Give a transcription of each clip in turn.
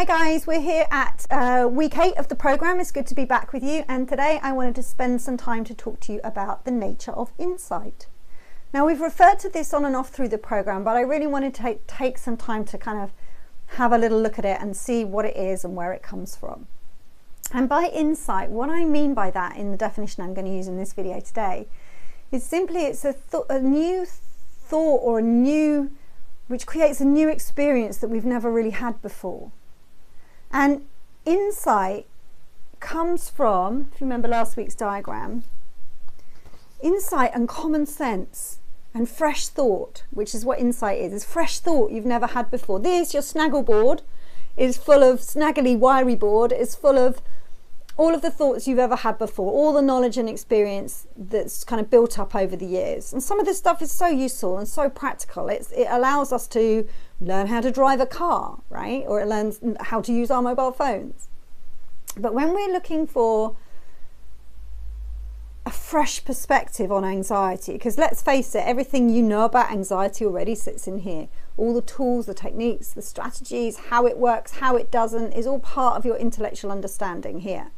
Hi guys, we're here at week 8 of the program. It's good to be back with you, and today I wanted to spend some time to talk to you about the nature of insight. Now, we've referred to this on and off through the program, but I really wanted to take some time to kind of have a little look at it and see what it is and where it comes from. And by insight, what I mean by that in the definition I'm going to use in this video today is simply it's a new thought or which creates a new experience that we've never really had before. And insight comes from, if you remember last week's diagram, insight and common sense and fresh thought, which is what insight is fresh thought you've never had before. This, your snaggle board, is full of snaggly wiry board, is full of all of the thoughts you've ever had before, all the knowledge and experience that's kind of built up over the years. And some of this stuff is so useful and so practical. It allows us to learn how to drive a car, right? Or it learns how to use our mobile phones. But when we're looking for a fresh perspective on anxiety, because let's face it, everything you know about anxiety already sits in here. All the tools, the techniques, the strategies, how it works, how it doesn't, is all part of your intellectual understanding here.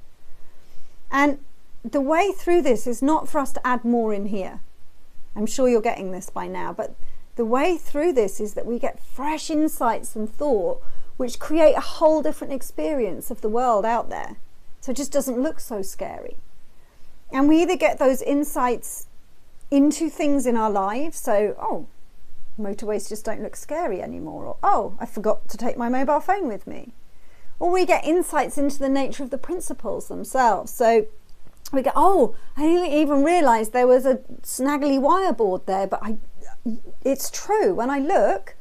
And the way through this is not for us to add more in here. I'm sure you're getting this by now, but the way through this is that we get fresh insights and thought which create a whole different experience of the world out there. So it just doesn't look so scary. And we either get those insights into things in our lives, so, oh, motorways just don't look scary anymore, or, oh, I forgot to take my mobile phone with me. Or we get insights into the nature of the principles themselves. So we go, oh, I didn't even realise there was a snaggly wire board there, but it's true. When I look,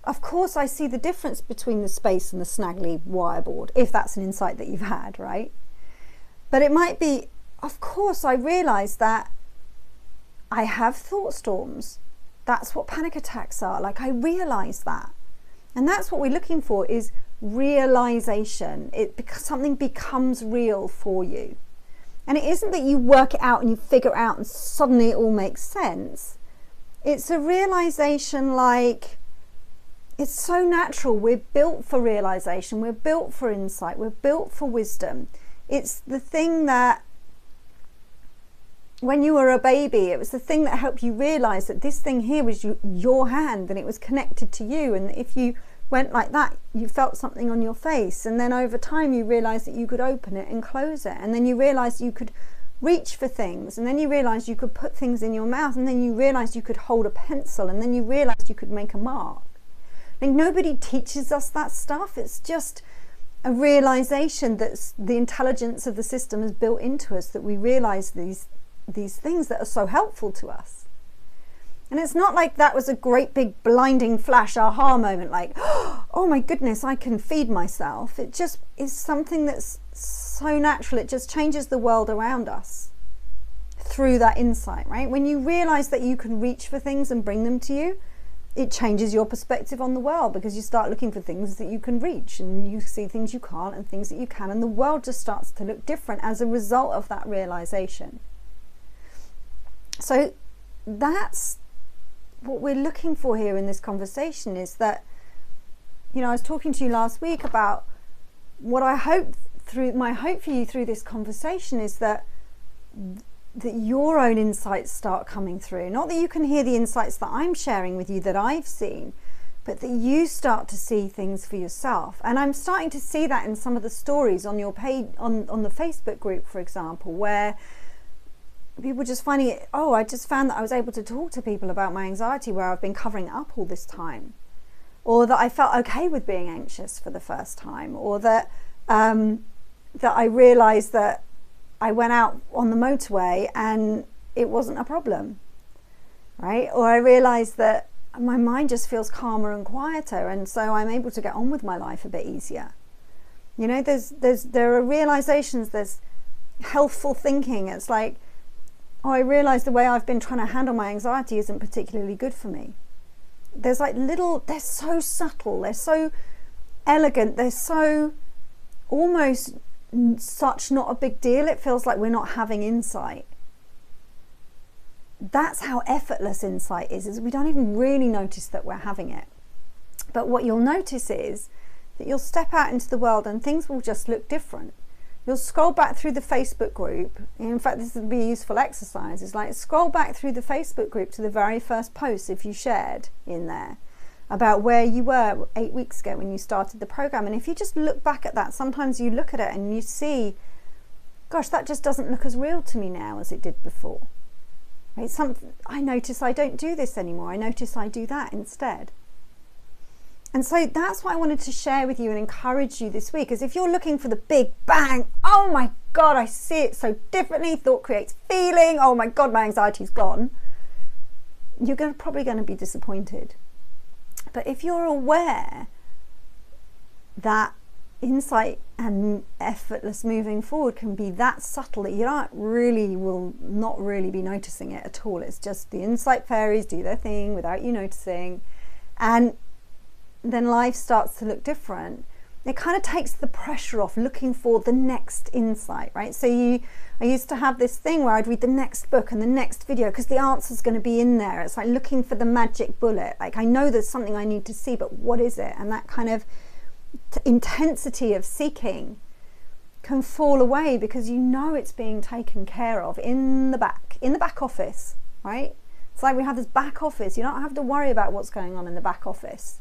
of course I see the difference between the space and the snaggly wire board, if that's an insight that you've had, right? But it might be, of course I realise that I have thought storms. That's what panic attacks are. Like, I realise that. And that's what we're looking for, is realization. Something becomes real for you. And it isn't that you work it out and you figure it out and suddenly it all makes sense. It's a realization, like, it's so natural. We're built for realization. We're built for insight. We're built for wisdom. It's the thing that, when you were a baby, it was the thing that helped you realize that this thing here was your hand and it was connected to you. And if you went like that, you felt something on your face, and then over time you realized that you could open it and close it, and then you realized you could reach for things, and then you realized you could put things in your mouth, and then you realized you could hold a pencil, and then you realized you could make a mark. Like, nobody teaches us that stuff. It's just a realization that the intelligence of the system is built into us, that we realize these things that are so helpful to us. And it's not like that was a great big blinding flash aha moment, like, oh my goodness, I can feed myself. It just is something that's so natural. It just changes the world around us through that insight, right? When you realize that you can reach for things and bring them to you, it changes your perspective on the world, because you start looking for things that you can reach, and you see things you can't and things that you can, and the world just starts to look different as a result of that realization. So that's what we're looking for here in this conversation, is that, you know, I was talking to you last week about what I hope my hope for you through this conversation is that your own insights start coming through. Not that you can hear the insights that I'm sharing with you that I've seen, but that you start to see things for yourself. And I'm starting to see that in some of the stories on your page, on the Facebook group, for example, where people just finding it, oh, I just found that I was able to talk to people about my anxiety where I've been covering it up all this time, or that I felt okay with being anxious for the first time, or that that I realized that I went out on the motorway and it wasn't a problem, right? Or I realized that my mind just feels calmer and quieter, and so I'm able to get on with my life a bit easier. You know, there are realizations, there's healthful thinking. It's like, oh, I realize the way I've been trying to handle my anxiety isn't particularly good for me. There's like they're so subtle, they're so elegant, they're so almost such not a big deal. It feels like we're not having insight. That's how effortless insight is we don't even really notice that we're having it. But what you'll notice is that you'll step out into the world and things will just look different. You'll scroll back through the Facebook group. In fact, this would be a useful exercise. It's like scroll back through the Facebook group to the very first post, if you shared in there, about where you were 8 weeks ago when you started the program. And if you just look back at that, sometimes you look at it and you see, gosh, that just doesn't look as real to me now as it did before. Right? I notice I don't do this anymore. I notice I do that instead. And so that's what I wanted to share with you and encourage you this week, is if you're looking for the big bang, oh my God, I see it so differently, thought creates feeling, oh my God, my anxiety's gone, you're probably going to be disappointed. But if you're aware that insight and effortless moving forward can be that subtle that you will not really be noticing it at all. It's just the insight fairies do their thing without you noticing. And then life starts to look different. It kind of takes the pressure off looking for the next insight, right? So I used to have this thing where I'd read the next book and the next video because the answer's going to be in there. It's like looking for the magic bullet. Like, I know there's something I need to see, but what is it? And that kind of intensity of seeking can fall away because you know it's being taken care of in the back office, right? It's like we have this back office. You don't have to worry about what's going on in the back office.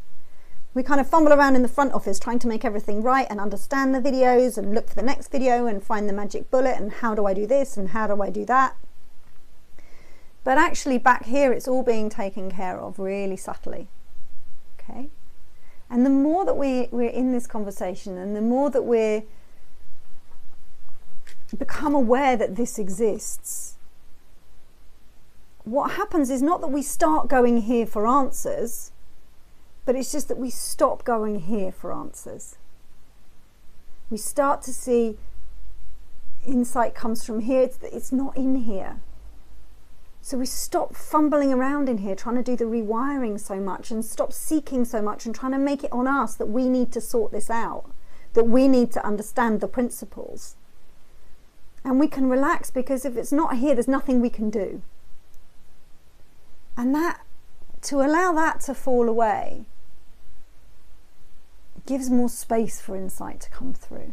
We kind of fumble around in the front office trying to make everything right and understand the videos and look for the next video and find the magic bullet and how do I do this and how do I do that. But actually back here it's all being taken care of really subtly. Okay? And the more that we're in this conversation and the more that we become aware that this exists, what happens is not that we start going here for answers, but it's just that we stop going here for answers. We start to see insight comes from here. It's not in here. So we stop fumbling around in here trying to do the rewiring so much and stop seeking so much and trying to make it on us that we need to sort this out, that we need to understand the principles. And we can relax because if it's not here, there's nothing we can do. And to allow that to fall away gives more space for insight to come through.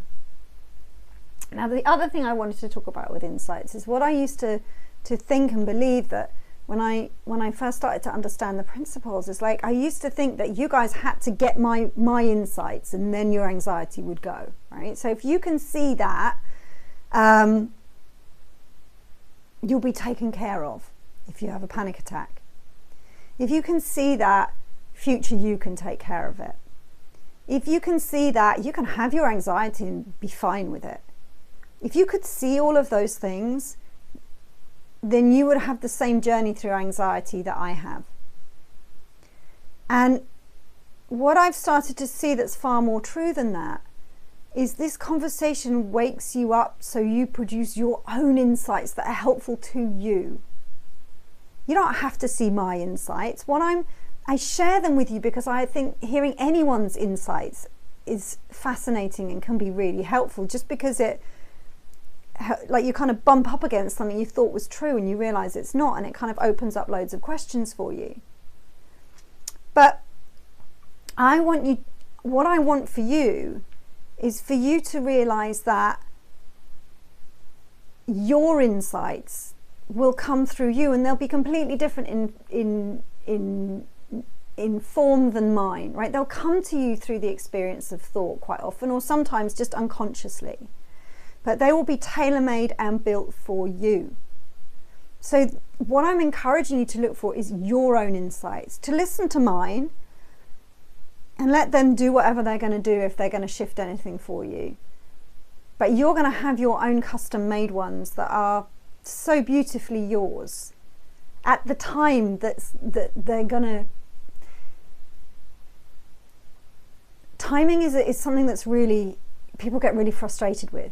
Now, the other thing I wanted to talk about with insights is what I used to think and believe, that when I first started to understand the principles, is like I used to think that you guys had to get my insights and then your anxiety would go, right? So if you can see that, you'll be taken care of if you have a panic attack. If you can see that, future you can take care of it. If you can see that, you can have your anxiety and be fine with it. If you could see all of those things, then you would have the same journey through anxiety that I have. And what I've started to see that's far more true than that is this conversation wakes you up so you produce your own insights that are helpful to you. You don't have to see my insights. I share them with you because I think hearing anyone's insights is fascinating and can be really helpful, just because like you kind of bump up against something you thought was true and you realize it's not, and it kind of opens up loads of questions for you. But what I want for you is for you to realize that your insights will come through you, and they'll be completely different in form than mine, right? They'll come to you through the experience of thought quite often, or sometimes just unconsciously, but they will be tailor-made and built for you. So what I'm encouraging you to look for is your own insights, to listen to mine and let them do whatever they're going to do if they're going to shift anything for you. But you're going to have your own custom-made ones that are so beautifully yours at the time that they're going to. Timing is something that's really, people get really frustrated with.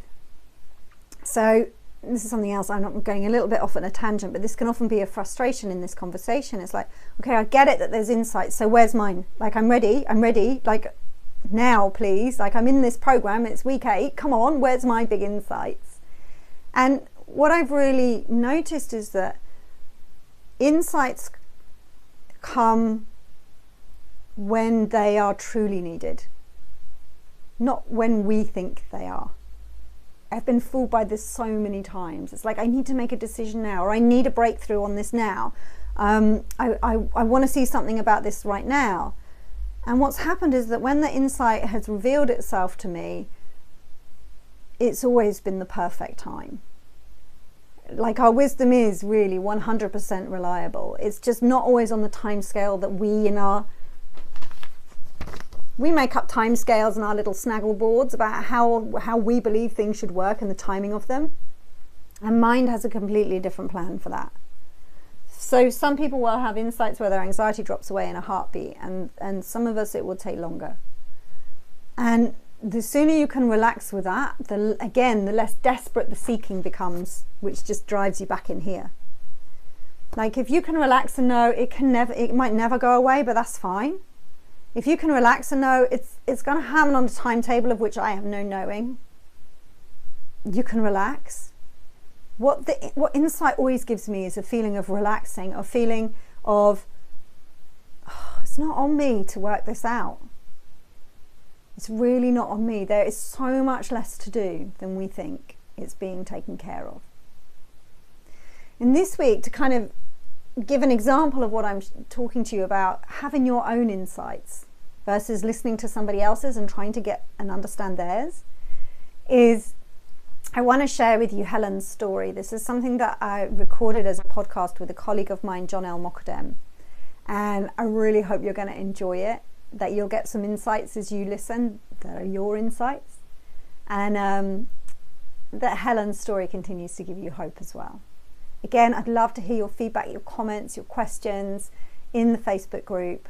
So this is something else, I'm not going a little bit off on a tangent, but this can often be a frustration in this conversation. It's like, okay, I get it that there's insights, so where's mine? Like, I'm ready, like now please, like I'm in this program, it's week 8, come on, where's my big insights? And what I've really noticed is that insights come when they are truly needed. not when we think they are. I've been fooled by this so many times. It's like, I need to make a decision now, or I need a breakthrough on this now. I want to see something about this right now. And what's happened is that when the insight has revealed itself to me, it's always been the perfect time. Like, our wisdom is really 100% reliable. It's just not always on the time scale that we make up time scales in our little snaggle boards about how we believe things should work and the timing of them. And mind has a completely different plan for that. So some people will have insights where their anxiety drops away in a heartbeat, and some of us it will take longer. And the sooner you can relax with that, the less desperate the seeking becomes, which just drives you back in here. Like, if you can relax and know it might never go away, but that's fine. If you can relax and know it's going to happen on a timetable of which I have no knowing, you can relax. What insight always gives me is a feeling of relaxing, a feeling of, oh, it's not on me to work this out. It's really not on me. There is so much less to do than we think. It's being taken care of. And this week, to kind of give an example of what I'm talking to you about, having your own insights versus listening to somebody else's and trying to get and understand theirs, is I want to share with you Helen's story. This is something that I recorded as a podcast with a colleague of mine, John L. Mokadem, and I really hope you're going to enjoy it, that you'll get some insights as you listen that are your insights, and that Helen's story continues to give you hope as well. Again, I'd love to hear your feedback, your comments, your questions in the Facebook group,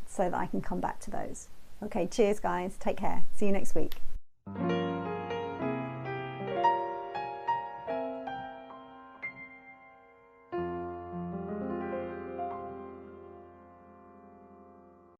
so that I can come back to those. Okay, cheers guys, take care, see you next week.